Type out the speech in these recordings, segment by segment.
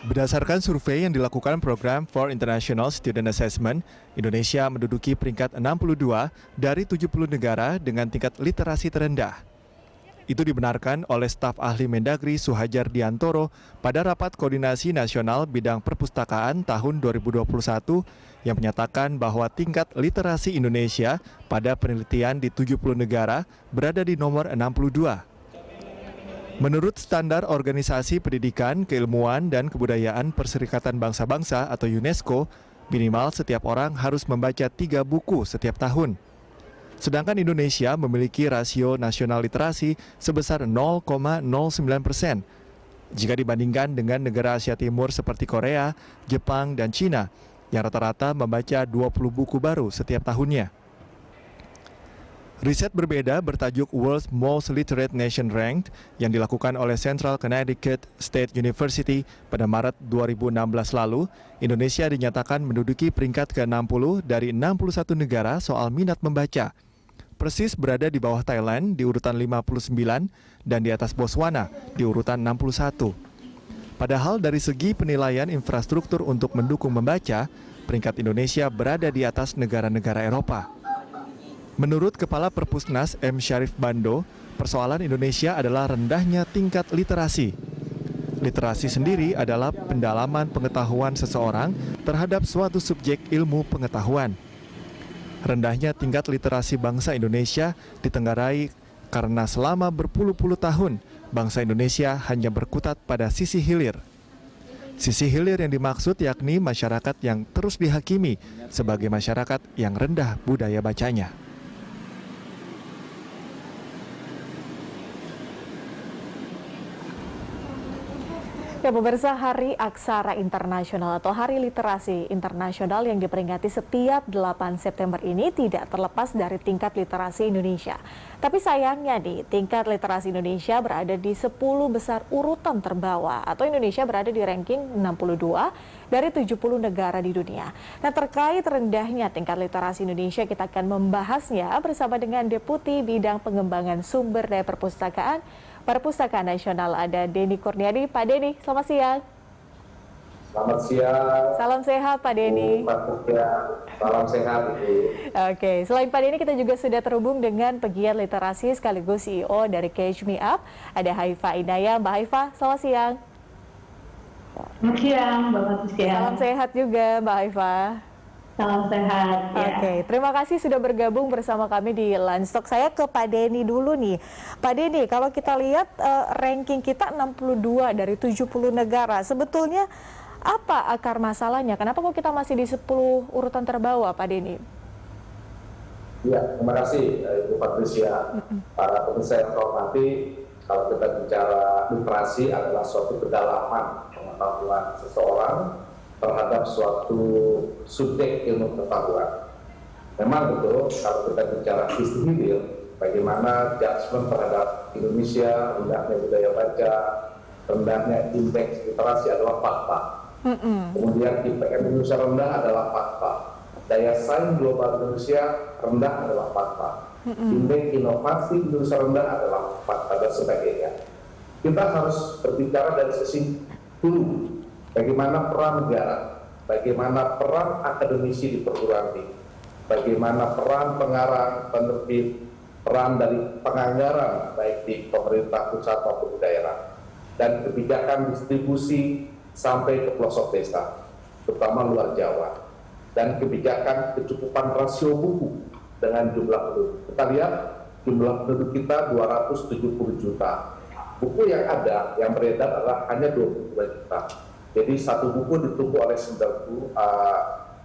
Berdasarkan survei yang dilakukan Program for International Student Assessment, Indonesia menduduki peringkat 62 dari 70 negara dengan tingkat literasi terendah. Itu dibenarkan oleh staf ahli Mendagri Suhajar Diantoro pada rapat koordinasi nasional bidang perpustakaan tahun 2021 yang menyatakan bahwa tingkat literasi Indonesia pada penelitian di 70 negara berada di nomor 62. Menurut standar Organisasi Pendidikan, Keilmuan, dan Kebudayaan Perserikatan Bangsa-Bangsa atau UNESCO, minimal setiap orang harus membaca 3 buku setiap tahun. Sedangkan Indonesia memiliki rasio nasional literasi sebesar 0,09%. Jika dibandingkan dengan negara Asia Timur seperti Korea, Jepang, dan Cina, yang rata-rata membaca 20 buku baru setiap tahunnya. Riset berbeda bertajuk World's Most Literate Nation Ranked yang dilakukan oleh Central Connecticut State University pada Maret 2016 lalu, Indonesia dinyatakan menduduki peringkat ke-60 dari 61 negara soal minat membaca. Persis berada di bawah Thailand di urutan 59 dan di atas Botswana di urutan 61. Padahal dari segi penilaian infrastruktur untuk mendukung membaca, peringkat Indonesia berada di atas negara-negara Eropa. Menurut Kepala Perpusnas M. Syarif Bando, persoalan Indonesia adalah rendahnya tingkat literasi. Literasi sendiri adalah pendalaman pengetahuan seseorang terhadap suatu subjek ilmu pengetahuan. Rendahnya tingkat literasi bangsa Indonesia ditenggarai karena selama berpuluh-puluh tahun, bangsa Indonesia hanya berkutat pada sisi hilir. Sisi hilir yang dimaksud yakni masyarakat yang terus dihakimi sebagai masyarakat yang rendah budaya bacanya. Ya, pemirsa, Hari Aksara Internasional atau Hari Literasi Internasional yang diperingati setiap 8 September ini tidak terlepas dari tingkat literasi Indonesia. Tapi sayangnya nih, tingkat literasi Indonesia berada di 10 besar urutan terbawah atau Indonesia berada di ranking 62 dari 70 negara di dunia. Nah, terkait rendahnya tingkat literasi Indonesia, kita akan membahasnya bersama dengan Deputi Bidang Pengembangan Sumber Daya Perpustakaan Perpustakaan Nasional, ada Denny Kurniadi. Pak Denny, selamat siang. Selamat siang. Salam sehat Pak Denny. Salam sehat Ibu. Oke, selain Pak Denny, kita juga sudah terhubung dengan pegiat literasi sekaligus CEO dari Catch Me Up, ada Haifa Inaya. Mbak Haifa, selamat siang. Selamat siang, Mbak Patricia. Salam sehat juga Mbak Haifa. Salam sehat. Ya. Oke, terima kasih sudah bergabung bersama kami di Lunch Talk. Saya ke Pak Denny dulu nih. Pak Denny, kalau kita lihat ranking kita 62 dari 70 negara. Sebetulnya apa akar masalahnya? Kenapa kok kita masih di 10 urutan terbawah, Pak Denny? Ya, terima kasih Ibu Patricia. Para pemirsa yang hormati, kalau kita bicara literasi adalah suatu kedalaman pengetahuan seseorang terhadap suatu subjek ilmu pengetahuan. Memang betul, kalau kita bicara sisi hilir, bagaimana judgement terhadap Indonesia, rendahnya budaya baca, rendahnya indeks literasi adalah fakta. Kemudian IPM Indonesia rendah adalah fakta. Daya saing global Indonesia rendah adalah fakta. Indeks inovasi Indonesia rendah adalah fakta dan sebagainya. Kita harus berbicara dari sisi hulu. Bagaimana peran negara, bagaimana peran akademisi di perguruan tinggi, bagaimana peran pengarang, penerbit, peran dari penganggaran baik di pemerintah pusat maupun di daerah, dan kebijakan distribusi sampai ke pelosok desa, terutama luar Jawa, dan kebijakan kecukupan rasio buku dengan jumlah penduduk. Kita lihat jumlah penduduk kita 270 juta. Buku yang ada, yang beredar adalah hanya 22 juta. Jadi satu buku ditunggu oleh 90,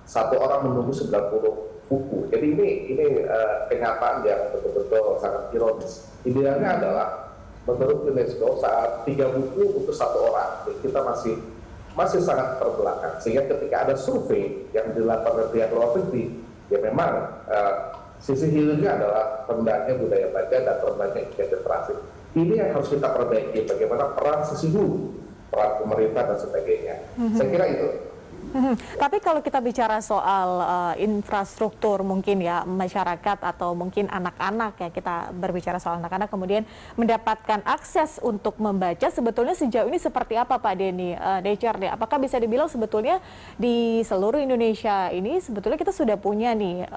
satu orang menunggu 90 buku. Jadi ini kenyataan yang betul-betul sangat ironis. Idealnya adalah menurut UNESCO saat 3 buku untuk 1 orang. Jadi kita masih sangat terbelakang. Sehingga ketika ada survei yang dilakukan oleh pihak luar negeri, ya memang sisi hilirnya adalah rendahnya budaya baca dan rendahnya literasi. Ini yang harus kita perbaiki. Bagaimana peran sisi hulu, peran pemerintah dan sebagainya. Saya kira itu. Tapi kalau kita bicara soal infrastruktur mungkin ya masyarakat atau mungkin anak-anak ya, kita berbicara soal anak-anak kemudian mendapatkan akses untuk membaca, sebetulnya sejauh ini seperti apa Pak Denny? Decarde, apakah bisa dibilang sebetulnya di seluruh Indonesia ini sebetulnya kita sudah punya nih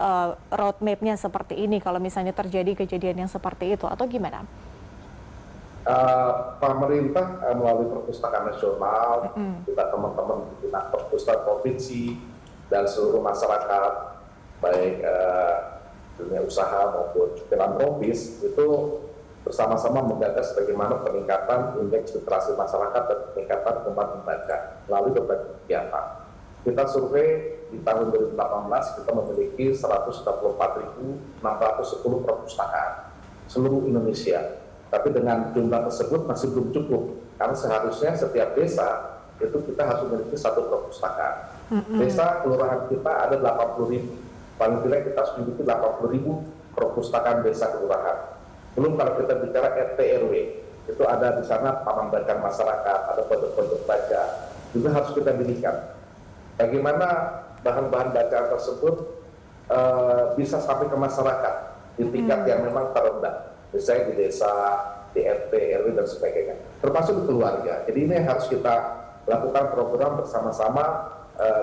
roadmap-nya seperti ini kalau misalnya terjadi kejadian yang seperti itu atau gimana? Pemerintah melalui perpustakaan nasional, kita teman-teman di perpustakaan provinsi dan seluruh masyarakat, baik dunia usaha maupun filantropis, itu bersama-sama menggagas bagaimana peningkatan indeks literasi masyarakat dan peningkatan gemar membaca melalui berbagai kegiatan. Kita survei di tahun 2018 kita memiliki 124.610 perpustakaan seluruh Indonesia. Tapi dengan jumlah tersebut masih belum cukup, karena seharusnya setiap desa itu kita harus memiliki satu perpustakaan. Desa kelurahan kita ada 80.000, paling tidak kita harus memiliki 80.000 perpustakaan desa kelurahan. Belum kalau kita bicara RT RW, itu ada di sana taman bacaan masyarakat, ada pondok-pondok baca, juga harus kita dirikan. Bagaimana bahan-bahan bacaan tersebut bisa sampai ke masyarakat di tingkat yang memang terendah. Misalnya di desa, di RT, RW, dan sebagainya. Termasuk di keluarga. Jadi ini harus kita lakukan program bersama-sama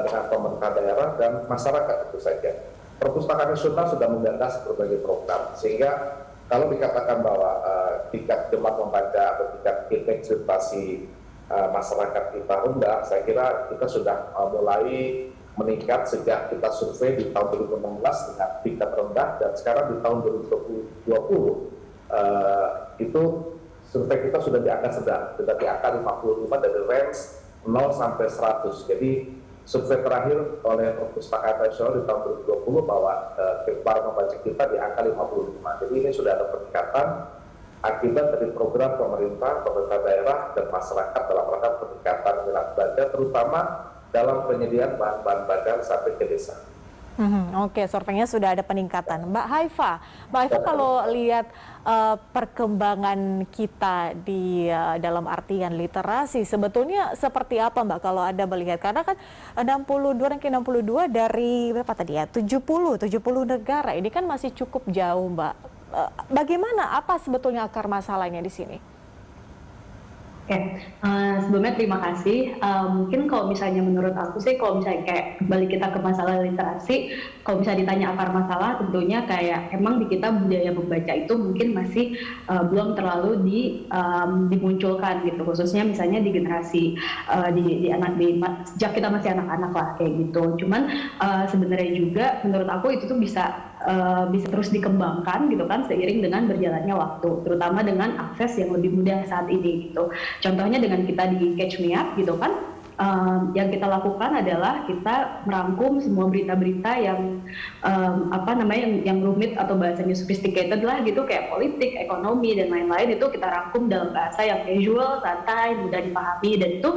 dengan pemerintah daerah dan masyarakat tentu saja. Perpustakaan nasional sudah menggagas berbagai program. Sehingga kalau dikatakan bahwa tingkat gemar membaca atau tingkat indeks literasi masyarakat kita rendah, saya kira kita sudah mulai meningkat sejak kita survei di tahun 2016 dengan tingkat rendah, dan sekarang di tahun 2020 itu survei kita sudah di angka sedang, sudah di angka 55 dari range 0 sampai 100. Jadi survei terakhir oleh Perpustakaan Nasional di tahun 2020 bahwa gemar membaca kita di angka 55. Jadi ini sudah ada peningkatan akibat dari program pemerintah daerah dan masyarakat dalam rangka peningkatan minat baca, terutama dalam penyediaan bahan-bahan bacaan sampai ke desa. Oke, surveinya sudah ada peningkatan. Mbak Haifa kalau lihat perkembangan kita di dalam artian literasi, sebetulnya seperti apa Mbak kalau Anda melihat? Karena kan 62 dari berapa tadi ya? 70 negara, ini kan masih cukup jauh Mbak. Bagaimana, apa sebetulnya akar masalahnya di sini? Oke, sebelumnya terima kasih. Mungkin kalau misalnya menurut aku sih, kalau misalnya kayak kembali kita ke masalah literasi, kalau misalnya ditanya akar masalah, tentunya kayak emang di kita budaya membaca itu mungkin masih belum terlalu dimunculkan gitu, khususnya misalnya di generasi sejak kita masih anak-anak lah kayak gitu. Cuman sebenarnya juga menurut aku itu tuh bisa terus dikembangkan gitu kan seiring dengan berjalannya waktu, terutama dengan akses yang lebih mudah saat ini gitu. Contohnya dengan kita di Catch Me Up gitu kan, yang kita lakukan adalah kita merangkum semua berita-berita yang yang rumit atau bahasanya sophisticated lah gitu, kayak politik, ekonomi dan lain-lain, itu kita rangkum dalam bahasa yang casual, santai, mudah dipahami, dan itu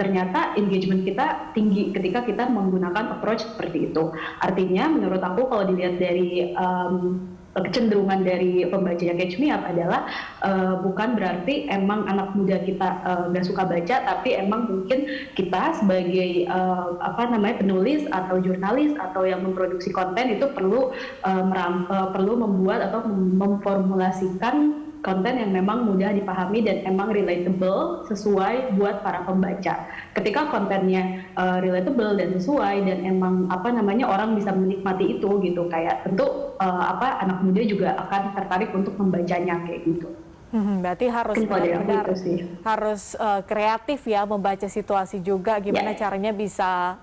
ternyata engagement kita tinggi ketika kita menggunakan approach seperti itu. Artinya menurut aku kalau dilihat dari kecenderungan dari pembacanya Catch Me Up adalah bukan berarti emang anak muda kita nggak suka baca, tapi emang mungkin kita sebagai penulis atau jurnalis atau yang memproduksi konten itu perlu membuat atau memformulasikan konten yang memang mudah dipahami dan emang relatable sesuai buat para pembaca. Ketika kontennya relatable dan sesuai dan emang orang bisa menikmati itu gitu, kayak tentu anak muda juga akan tertarik untuk membacanya kayak gitu. Berarti harus benar-benar harus kreatif ya, membaca situasi juga, gimana caranya bisa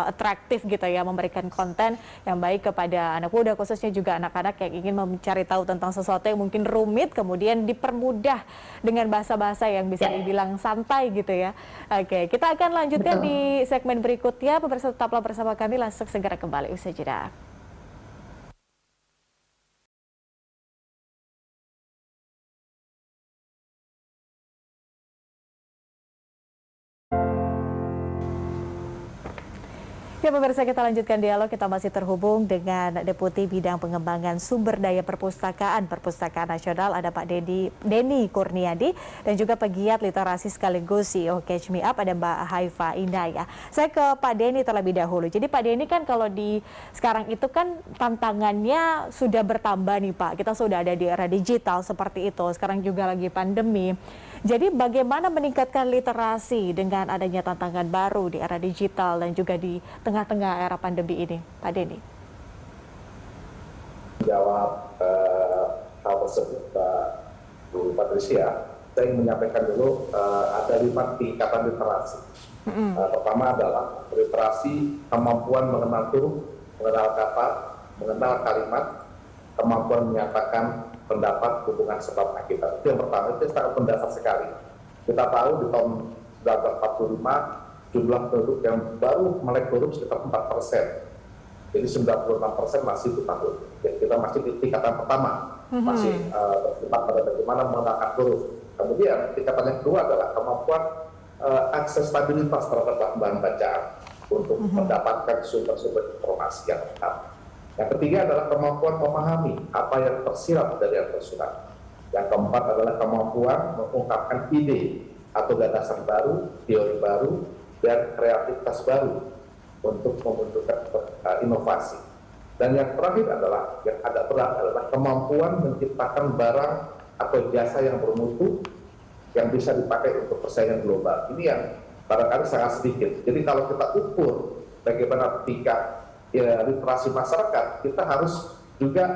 atraktif gitu ya, memberikan konten yang baik kepada anak muda, khususnya juga anak-anak yang ingin mencari tahu tentang sesuatu yang mungkin rumit, kemudian dipermudah dengan bahasa-bahasa yang bisa dibilang santai gitu ya. Oke, kita akan lanjutkan di segmen berikutnya. Pemirsa tetaplah bersama kami, langsung segera kembali usai jeda. Ya, Ya pemirsa, kita lanjutkan dialog. Kita masih terhubung dengan Deputi Bidang Pengembangan Sumber Daya Perpustakaan Nasional, ada Pak Denny Kurniadi, dan juga pegiat literasi sekaligus CEO Catch Me Up, ada Mbak Haifa Inaya. Saya ke Pak Denny terlebih dahulu. Jadi Pak Denny, kan kalau di sekarang itu kan tantangannya sudah bertambah nih Pak. Kita sudah ada di era digital seperti itu. Sekarang juga lagi pandemi. Jadi bagaimana meningkatkan literasi dengan adanya tantangan baru di era digital dan juga di tengah-tengah era pandemi ini, Pak Denny? Jawab hal tersebut, Bu Patricia, saya ingin menyampaikan dulu ada 5 tingkatan literasi. Pertama adalah literasi kemampuan mengenal huruf, mengenal kata, mengenal kalimat, kemampuan menyatakan pendapat, hubungan sebab akibat. Itu yang pertama, itu sangat mendasar sekali. Kita tahu di tahun 1945 jumlah penduduk yang baru melek huruf sekitar 4%. Jadi 96% masih buta huruf. Jadi kita masih di tingkatan pertama, masih terjebak pada bagaimana mengenalkan huruf. Kemudian tingkatan yang kedua adalah kemampuan aksesibilitas terhadap bahan bacaan untuk mendapatkan sumber-sumber informasi yang lengkap. Yang ketiga adalah kemampuan memahami apa yang tersirat dari yang tersurat. Yang keempat adalah kemampuan mengungkapkan ide atau gagasan baru, teori baru, dan kreativitas baru untuk membentukkan inovasi. Dan yang terakhir adalah, yang agak berat adalah kemampuan menciptakan barang atau jasa yang bermutu yang bisa dipakai untuk persaingan global. Ini yang barangkali sangat sedikit. Jadi kalau kita ukur bagaimana tingkat literasi masyarakat, kita harus juga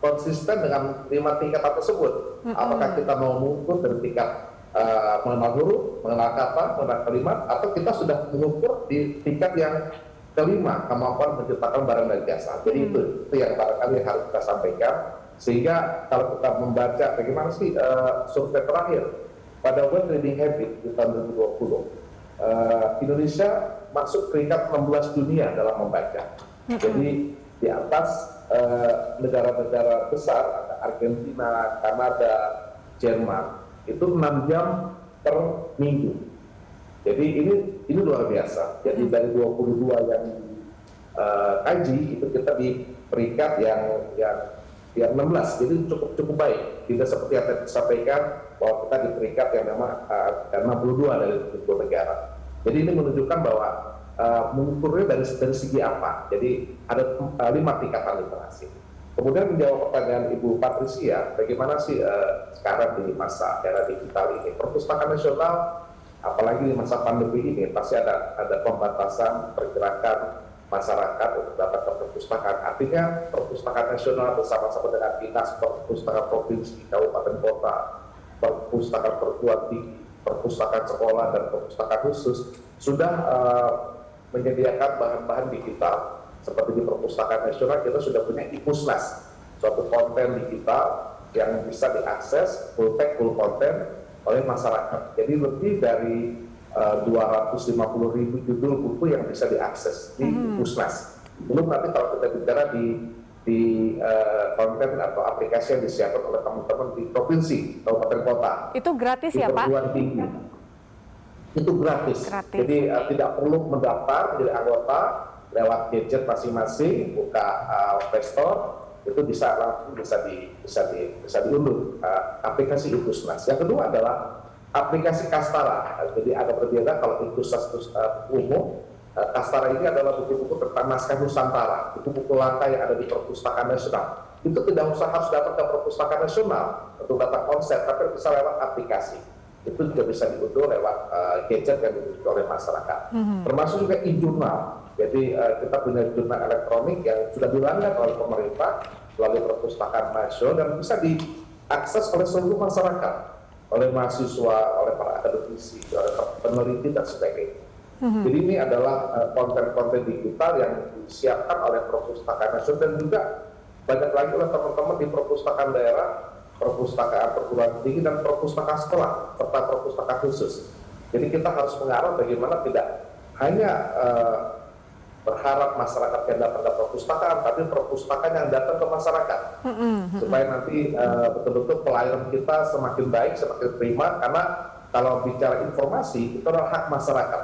konsisten dengan 5 tingkatan tersebut. Apakah kita mau mengukur dari tingkat mengenal huruf, mengenal kata, mengenal kalimat, atau kita sudah mengukur di tingkat yang kelima, kemampuan menciptakan barang dan jasa. Jadi itu yang barangkali harus kita sampaikan. Sehingga kalau kita membaca bagaimana sih survei terakhir pada World Reading Habit di tahun 2020, Indonesia masuk peringkat 16 dunia dalam membaca. Jadi di atas negara-negara besar, ada Argentina, Kanada, Jerman, itu 6 jam per minggu. Jadi ini luar biasa. Jadi dari 22 yang kaji, itu kita di peringkat yang 16, jadi cukup baik. Tidak seperti yang saya sampaikan bahwa kita di peringkat yang memang 62 dari 20 negara. Jadi ini menunjukkan bahwa mengukurnya dari segi apa. Jadi ada 5 tingkatan literasi. Kemudian menjawab pertanyaan Ibu Patricia, bagaimana sih sekarang di masa era digital ini, perpustakaan nasional, apalagi di masa pandemi ini, pasti ada pembatasan pergerakan masyarakat untuk dapat ke perpustakaan. Artinya perpustakaan nasional bersama-sama dengan dinas perpustakaan provinsi, kabupaten kota, perpustakaan perguruan tinggi, perpustakaan sekolah, dan perpustakaan khusus sudah menyediakan bahan-bahan digital. Seperti di perpustakaan nasional kita sudah punya iPusnas, suatu konten digital yang bisa diakses full text, full konten oleh masyarakat. Jadi lebih dari 250.000 judul buku yang bisa diakses di iPusnas. Belum nanti kalau kita bicara di konten atau aplikasi yang disiapkan oleh teman-teman di provinsi, kabupaten kota. Itu gratis ya Pak? Tinggi. Itu gratis. Jadi tidak perlu mendaftar menjadi anggota, lewat gadget masing-masing, buka Play Store, itu bisa langsung bisa diunduh aplikasi iPusnas. Yang kedua adalah aplikasi Kastara. Jadi ada berbeda kalau iPusnas umum. Kastara ini adalah buku-buku tentang naskah Nusantara, buku-buku langka yang ada di perpustakaan nasional. Itu tidak usah harus datang ke perpustakaan nasional untuk datang konsep, tapi bisa lewat aplikasi. Itu juga bisa diunduh lewat gadget yang dimiliki oleh masyarakat. Termasuk juga e-jurnal. Jadi kita punya jurnal elektronik yang sudah dilanggar oleh pemerintah melalui perpustakaan nasional dan bisa diakses oleh seluruh masyarakat, oleh mahasiswa, oleh para akademisi, oleh peneliti dan sebagainya. Jadi ini adalah konten-konten digital yang disiapkan oleh perpustakaan nasional dan juga banyak lagi oleh teman-teman di perpustakaan daerah, perpustakaan perguruan tinggi, dan perpustakaan sekolah serta perpustakaan khusus. Jadi kita harus mengarah bagaimana tidak hanya berharap masyarakat yang datang ke perpustakaan, tapi perpustakaan yang datang ke masyarakat, supaya nanti betul-betul pelayanan kita semakin baik, semakin prima. Karena kalau bicara informasi itu adalah hak masyarakat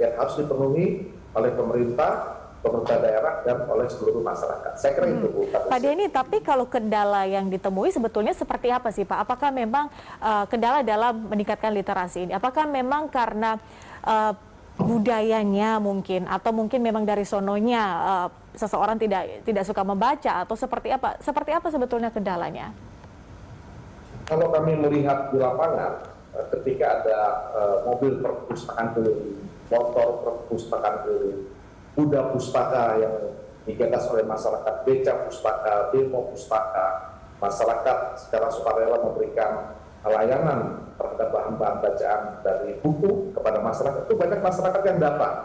yang harus dipenuhi oleh pemerintah pemerintah daerah dan oleh seluruh masyarakat. Saya kira itu, Bu. Pak Denny, tapi kalau kendala yang ditemui sebetulnya seperti apa sih, Pak? Apakah memang kendala dalam meningkatkan literasi ini? Apakah memang karena budayanya mungkin, atau mungkin memang dari sononya seseorang tidak suka membaca, atau seperti apa? Seperti apa sebetulnya kendalanya? Kalau kami melihat di lapangan, ketika ada mobil perpustakaan keliling, motor perpustakaan keliling, kuda pustaka yang digagas oleh masyarakat, beca pustaka, demo pustaka, masyarakat secara sukarela memberikan layanan terhadap bahan-bahan bacaan dari buku kepada masyarakat, itu banyak masyarakat yang datang.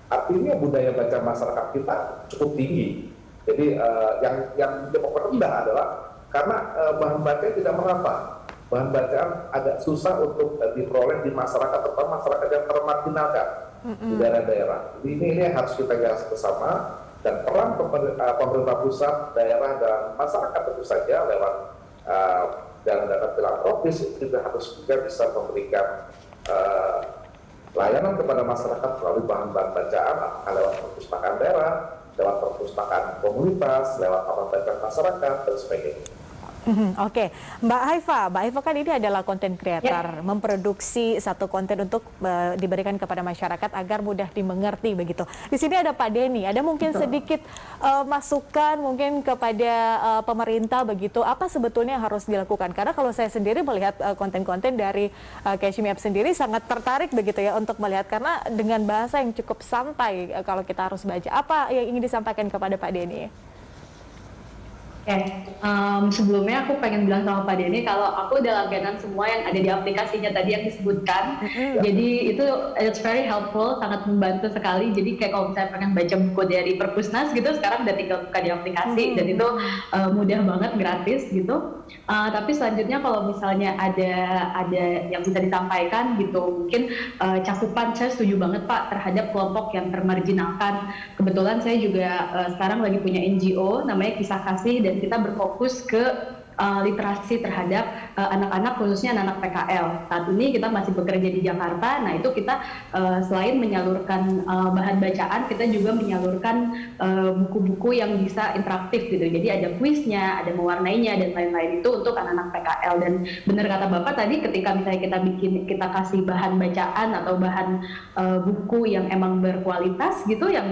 Artinya budaya baca masyarakat kita cukup tinggi. Jadi yang cukup rendah adalah karena bahan baca tidak merata. Bahan bacaan agak susah untuk diperoleh di masyarakat, terutama masyarakat yang termarginalkan di daerah-daerah. Jadi ini harus kita gas bersama, dan peran pemerintah pusat, daerah, dan masyarakat tentu saja lewat dana filantropis itu juga harus juga bisa memberikan layanan kepada masyarakat melalui bahan-bahan bacaan, apakah lewat perpustakaan daerah, lewat perpustakaan komunitas, lewat taman bacaan masyarakat, dan sebagainya. Oke, Mbak Haifa kan ini adalah konten creator, memproduksi satu konten untuk diberikan kepada masyarakat agar mudah dimengerti begitu. Di sini ada Pak Denny, ada mungkin sedikit masukan mungkin kepada pemerintah begitu, apa sebetulnya yang harus dilakukan? Karena kalau saya sendiri melihat konten-konten dari Kashmir sendiri sangat tertarik begitu ya untuk melihat, karena dengan bahasa yang cukup santai kalau kita harus baca. Apa yang ingin disampaikan kepada Pak Denny? Sebelumnya aku pengen bilang sama Pak Denny kalau aku udah langganan semua yang ada di aplikasinya tadi yang disebutkan. Jadi itu it's very helpful, sangat membantu sekali. Jadi kayak kalau misalnya pengen baca buku dari Perpusnas gitu, sekarang udah tinggal buka di aplikasi dan itu mudah banget, gratis gitu. Tapi selanjutnya kalau misalnya ada yang bisa disampaikan gitu, mungkin cakupan, saya setuju banget Pak terhadap kelompok yang termarginalkan. Kebetulan saya juga sekarang lagi punya NGO namanya Kisah Kasih, dan kita berfokus ke literasi terhadap anak-anak, khususnya anak-anak PKL. Saat ini kita masih bekerja di Jakarta, nah itu kita selain menyalurkan bahan bacaan, kita juga menyalurkan buku-buku yang bisa interaktif gitu. Jadi ada kuisnya, ada mewarnainya, dan lain-lain itu untuk anak-anak PKL. Dan benar kata Bapak tadi, ketika misalnya kita kasih bahan bacaan atau bahan buku yang emang berkualitas gitu, yang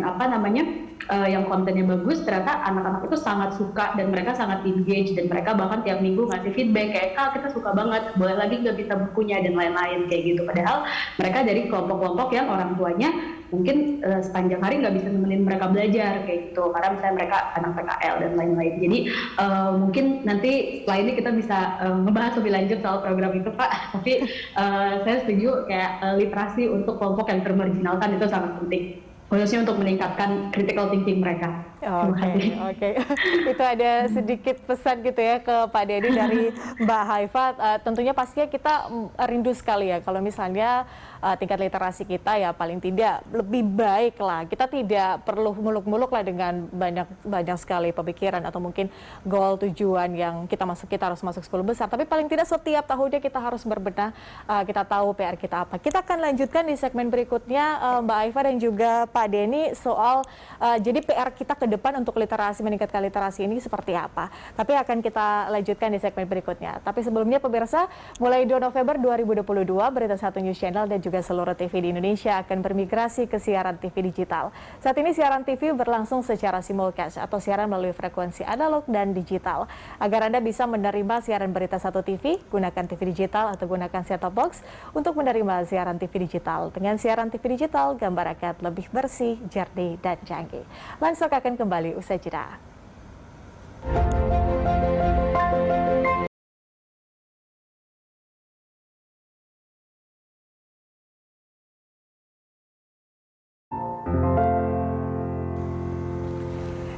apa namanya, yang kontennya bagus, ternyata anak-anak itu sangat suka dan mereka sangat engage, dan mereka bahkan tiap minggu ngasih feedback kayak, "Kak, kita suka banget, boleh lagi nggak kita bukunya," dan lain-lain kayak gitu. Padahal mereka dari kelompok-kelompok yang orang tuanya mungkin sepanjang hari nggak bisa nemenin mereka belajar kayak gitu, karena misalnya mereka anak PKL dan lain-lain. Jadi mungkin nanti setelah ini kita bisa ngebahas lebih lanjut soal program itu Pak. Tapi saya setuju kayak literasi untuk kelompok yang termarginalkan itu sangat penting, khususnya untuk meningkatkan critical thinking mereka. Oke. Itu ada sedikit pesan gitu ya ke Pak Denny dari Mbak Haifa. Tentunya pastinya kita rindu sekali ya kalau misalnya tingkat literasi kita ya paling tidak lebih baik lah. Kita tidak perlu muluk-muluk lah dengan banyak sekali pemikiran atau mungkin goal tujuan yang kita harus masuk 10 besar. Tapi paling tidak setiap tahunnya kita harus berbenah, kita tahu PR kita apa. Kita akan lanjutkan di segmen berikutnya Mbak Haifa dan juga Pak Denny soal jadi PR kita ke depan untuk meningkatkan literasi ini seperti apa. Tapi akan kita lanjutkan di segmen berikutnya. Tapi sebelumnya pemirsa, mulai 2 November 2022, Berita Satu News Channel dan juga seluruh TV di Indonesia akan bermigrasi ke siaran TV digital. Saat ini siaran TV berlangsung secara simulcast atau siaran melalui frekuensi analog dan digital. Agar Anda bisa menerima siaran Berita Satu TV, gunakan TV digital atau gunakan set-top box untuk menerima siaran TV digital. Dengan siaran TV digital, gambar akan lebih bersih, jernih, dan canggih. Langsung akan kembali usai jeda.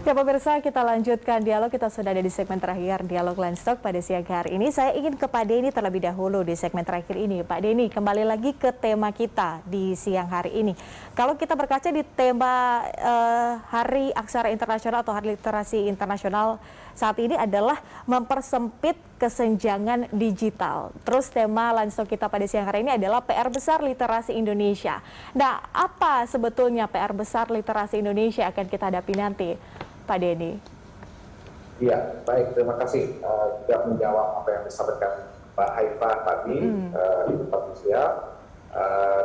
Ya pemirsa, kita lanjutkan dialog. Kita sudah ada di segmen terakhir Dialog Livestock pada siang hari ini. Saya ingin ke Pak Denny terlebih dahulu di segmen terakhir ini. Pak Denny, kembali lagi ke tema kita di siang hari ini. Kalau kita berkaca di tema Hari Aksara Internasional atau Hari Literasi Internasional saat ini adalah mempersempit kesenjangan digital. Terus tema Livestock kita pada siang hari ini adalah PR besar literasi Indonesia. Nah, apa sebetulnya PR besar literasi Indonesia akan kita hadapi nanti, Pak Denny? Iya, baik. Terima kasih juga menjawab apa yang disampaikan Mbak Haifa tadi, Ibu Patricia,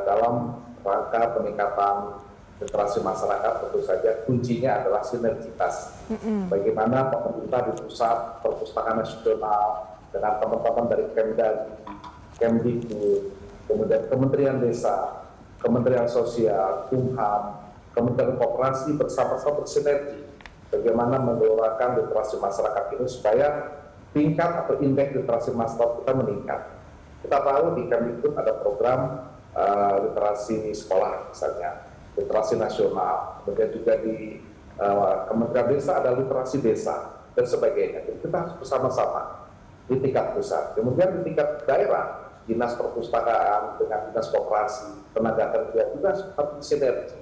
dalam rangka peningkatan literasi masyarakat. Tentu saja kuncinya adalah sinergitas. Bagaimana pemerintah di pusat, perpustakaan nasional, dengan teman-teman dari Kemdikbud, kemudian Kementerian Desa, Kementerian Sosial, Kumham, Kementerian Koperasi bersama-sama bersinergi bagaimana menggelorakan literasi masyarakat ini supaya tingkat atau indeks literasi masyarakat kita meningkat. Kita tahu di Kemdikbud ada program literasi sekolah misalnya, literasi nasional, kemudian juga di Kementerian Desa ada literasi desa dan sebagainya. Jadi kita harus bersama-sama di tingkat pusat. Kemudian di tingkat daerah, dinas perpustakaan dengan dinas koperasi, tenaga kerja juga harus sinergi.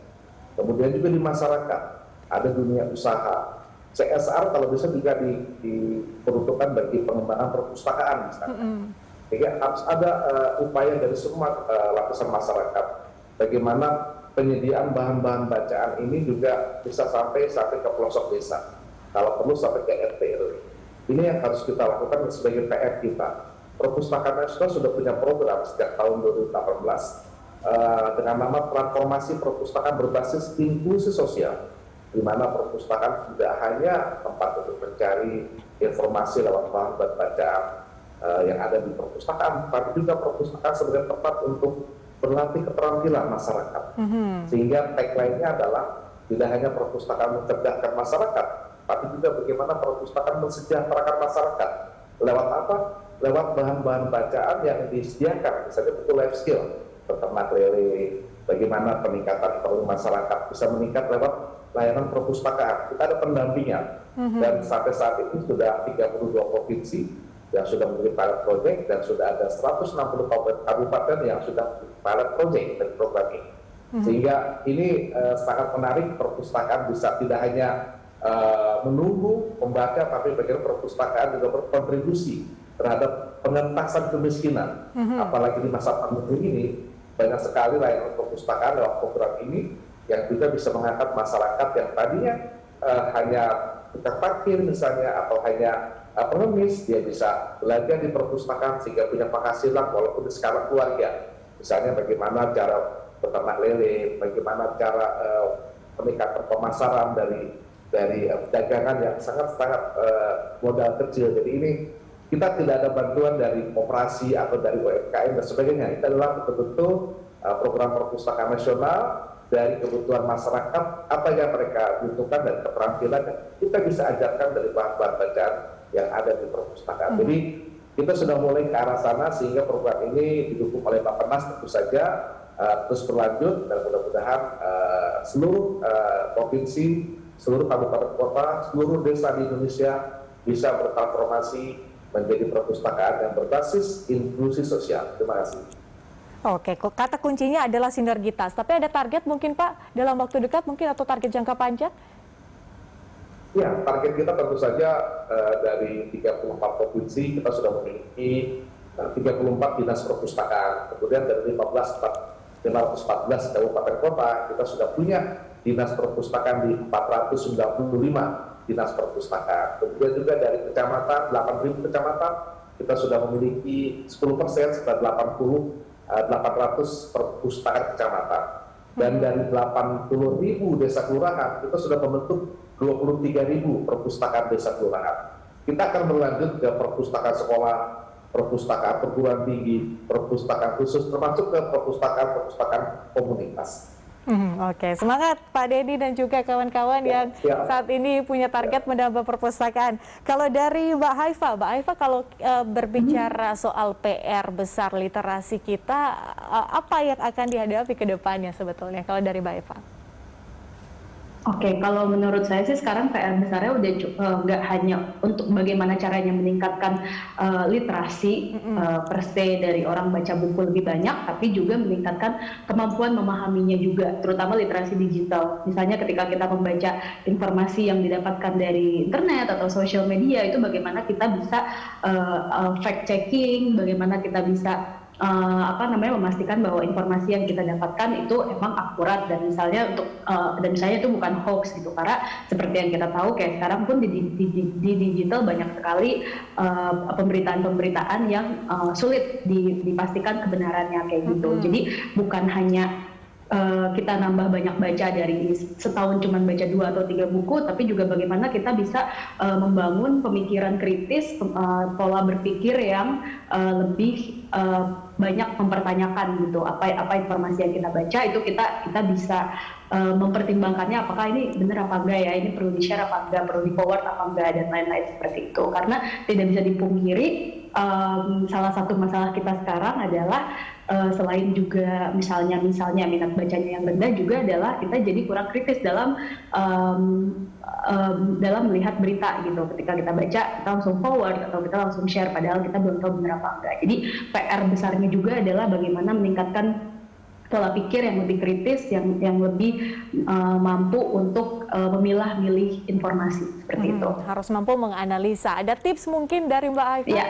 Kemudian juga di masyarakat ada dunia usaha. CSR kalau bisa juga diperuntukkan bagi pengembangan perpustakaan misalnya. Jadi harus ada upaya dari semua lapisan masyarakat. Bagaimana penyediaan bahan-bahan bacaan ini juga bisa sampai ke pelosok desa. Kalau perlu sampai ke RT RW. Ini yang harus kita lakukan sebagai PR kita. Perpustakaan Nasional sudah punya program sejak tahun 2018 dengan nama transformasi perpustakaan berbasis inklusi sosial, di mana perpustakaan tidak hanya tempat untuk mencari informasi lewat bahan bacaan yang ada di perpustakaan, tapi juga perpustakaan sebagai tempat untuk berlatih keterampilan masyarakat. Sehingga tagline-nya adalah tidak hanya perpustakaan mencerdaskan masyarakat, tapi juga bagaimana perpustakaan mensejahterakan masyarakat. Lewat apa? Lewat bahan-bahan bacaan yang disediakan, misalnya buku life skill, peternak lele, bagaimana peningkatan ekonomi masyarakat bisa meningkat lewat layanan perpustakaan. Kita ada pendampingan, dan sampai saat ini sudah 32 provinsi yang sudah menjadi pilot project, dan sudah ada 160 kabupaten yang sudah pilot project dari program ini. Sehingga ini sangat menarik, perpustakaan bisa tidak hanya menunggu pembaca, tapi bagaimana perpustakaan juga berkontribusi terhadap pengentasan kemiskinan. Apalagi di masa pandemi ini, banyak sekali layanan perpustakaan lewat program ini yang juga bisa mengangkat masyarakat yang tadinya hanya tukang parkir misalnya, atau hanya pengemis, dia bisa belajar di perpustakaan sehingga punya penghasilan walaupun di skala keluarga. Misalnya bagaimana cara peternak lele, bagaimana cara peningkatan pemasaran dari dagangan yang sangat-sangat modal kecil. Jadi ini kita tidak ada bantuan dari koperasi atau dari UMKM dan sebagainya. Itu adalah betul-betul program perpustakaan nasional dari kebutuhan masyarakat, apa yang mereka butuhkan dan keterampilan kita bisa ajarkan dari bahan-bahan bacaan yang ada di perpustakaan. Jadi kita sudah mulai ke arah sana, sehingga program ini didukung oleh Bappenas tentu saja terus berlanjut, dan mudah-mudahan seluruh provinsi, seluruh kabupaten kota, seluruh desa di Indonesia bisa bertransformasi menjadi perpustakaan yang berbasis inklusi sosial. Terima kasih. Oke, kata kuncinya adalah sinergitas. Tapi ada target mungkin Pak dalam waktu dekat mungkin, atau target jangka panjang? Ya, target kita tentu saja dari 34 provinsi kita sudah memiliki 34 dinas perpustakaan. Kemudian dari 514 kabupaten kota kita sudah punya dinas perpustakaan di 495 dinas perpustakaan. Kemudian juga dari kecamatan, 8.000 kecamatan, kita sudah memiliki 10%, sekitar 800 perpustakaan kecamatan. Dan dari 80.000 desa kelurahan, kita sudah membentuk 23.000 perpustakaan desa kelurahan. Kita akan berlanjut ke perpustakaan sekolah, perpustakaan perguruan tinggi, perpustakaan khusus, termasuk ke perpustakaan komunitas. Oke, semangat Pak Denny dan juga kawan-kawan yang saat ini punya target menambah perpustakaan. Kalau dari Mbak Haifa kalau berbicara soal PR besar literasi kita, apa yang akan dihadapi ke depannya sebetulnya kalau dari Mbak Haifa? Oke, kalau menurut saya sih sekarang PR besarnya udah nggak hanya untuk bagaimana caranya meningkatkan literasi per se dari orang baca buku lebih banyak, tapi juga meningkatkan kemampuan memahaminya juga, terutama literasi digital. Misalnya ketika kita membaca informasi yang didapatkan dari internet atau social media, itu bagaimana kita bisa fact checking, bagaimana kita bisa memastikan bahwa informasi yang kita dapatkan itu emang akurat, dan misalnya itu bukan hoax gitu, karena seperti yang kita tahu kayak sekarang pun di digital banyak sekali pemberitaan yang sulit dipastikan kebenarannya kayak gitu. Jadi bukan hanya kita nambah banyak baca dari setahun cuman baca 2 atau 3 buku, tapi juga bagaimana kita bisa membangun pemikiran kritis, pola berpikir yang lebih banyak mempertanyakan gitu apa informasi yang kita baca, itu kita bisa mempertimbangkannya apakah ini benar apa enggak ya, ini perlu di-share apa enggak, perlu di-forward apa enggak, dan lain-lain seperti itu. Karena tidak bisa dipungkiri salah satu masalah kita sekarang adalah selain juga misalnya minat bacanya yang rendah, juga adalah kita jadi kurang kritis dalam melihat berita gitu. Ketika kita baca, kita langsung forward atau kita langsung share padahal kita belum tahu benar apa enggak. Jadi PR besarnya juga adalah bagaimana meningkatkan pola pikir yang lebih kritis, yang lebih mampu untuk memilah-milih informasi seperti itu. Harus mampu menganalisa. Ada tips mungkin dari Mbak Haifa? Ya.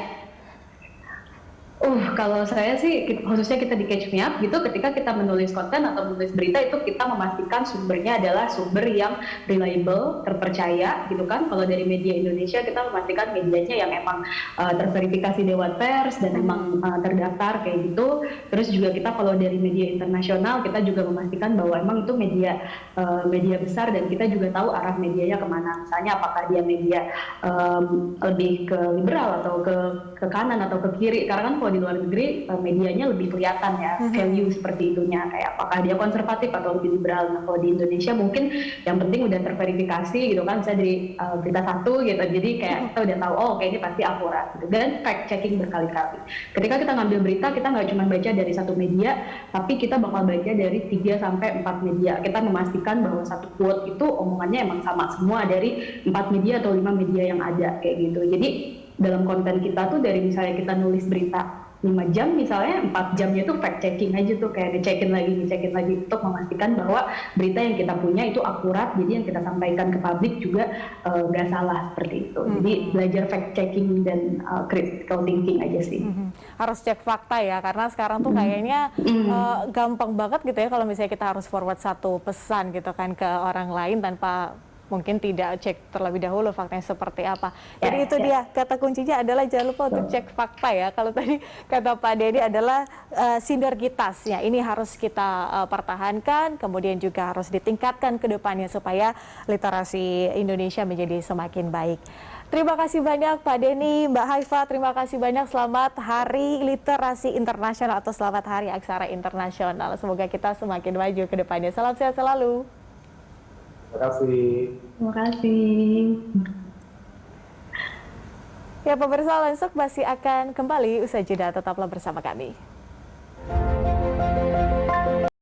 Kalau saya sih, khususnya kita di Catch Me Up gitu, ketika kita menulis konten atau menulis berita, itu kita memastikan sumbernya adalah sumber yang reliable, terpercaya gitu kan. Kalau dari media Indonesia, kita memastikan medianya yang emang terverifikasi Dewan Pers dan emang terdaftar kayak gitu. Terus juga kita kalau dari media internasional, kita juga memastikan bahwa emang itu media besar, dan kita juga tahu arah medianya kemana. Misalnya apakah dia media lebih ke liberal atau ke kanan atau ke kiri, karena kan kalau di luar negeri medianya lebih kelihatan ya value seperti itunya, kayak apakah dia konservatif atau lebih liberal. Nah kalau di Indonesia mungkin yang penting udah terverifikasi gitu kan, misalnya dari berita satu gitu, jadi kayak kita udah tahu oke ini pasti akurat gitu. Dan fact checking berkali-kali. Ketika kita ngambil berita, kita nggak cuma baca dari satu media, tapi kita bakal baca dari 3-4 media. Kita memastikan bahwa satu quote itu omongannya emang sama semua dari 4 media atau 5 media yang ada kayak gitu. Jadi dalam konten kita tuh, dari misalnya kita nulis berita 5 jam, misalnya 4 jamnya tuh fact checking aja tuh, kayak dicek lagi untuk memastikan bahwa berita yang kita punya itu akurat, jadi yang kita sampaikan ke publik juga nggak salah seperti itu. Jadi belajar fact checking dan critical thinking aja sih. Harus cek fakta ya, karena sekarang tuh kayaknya gampang banget gitu ya kalau misalnya kita harus forward satu pesan gitu kan ke orang lain tanpa mungkin tidak cek terlebih dahulu faktanya seperti apa. Jadi itu dia, kata kuncinya adalah jangan lupa untuk cek fakta ya. Kalau tadi kata Pak Denny adalah sinergitasnya, ini harus kita pertahankan, kemudian juga harus ditingkatkan ke depannya supaya literasi Indonesia menjadi semakin baik. Terima kasih banyak Pak Denny, Mbak Haifa, terima kasih banyak. Selamat Hari Literasi Internasional atau selamat Hari Aksara Internasional. Semoga kita semakin maju ke depannya. Salam sehat selalu. Terima kasih. Terima kasih. Ya pemirsa, Lansuk masih akan kembali usai jeda, tetaplah bersama kami.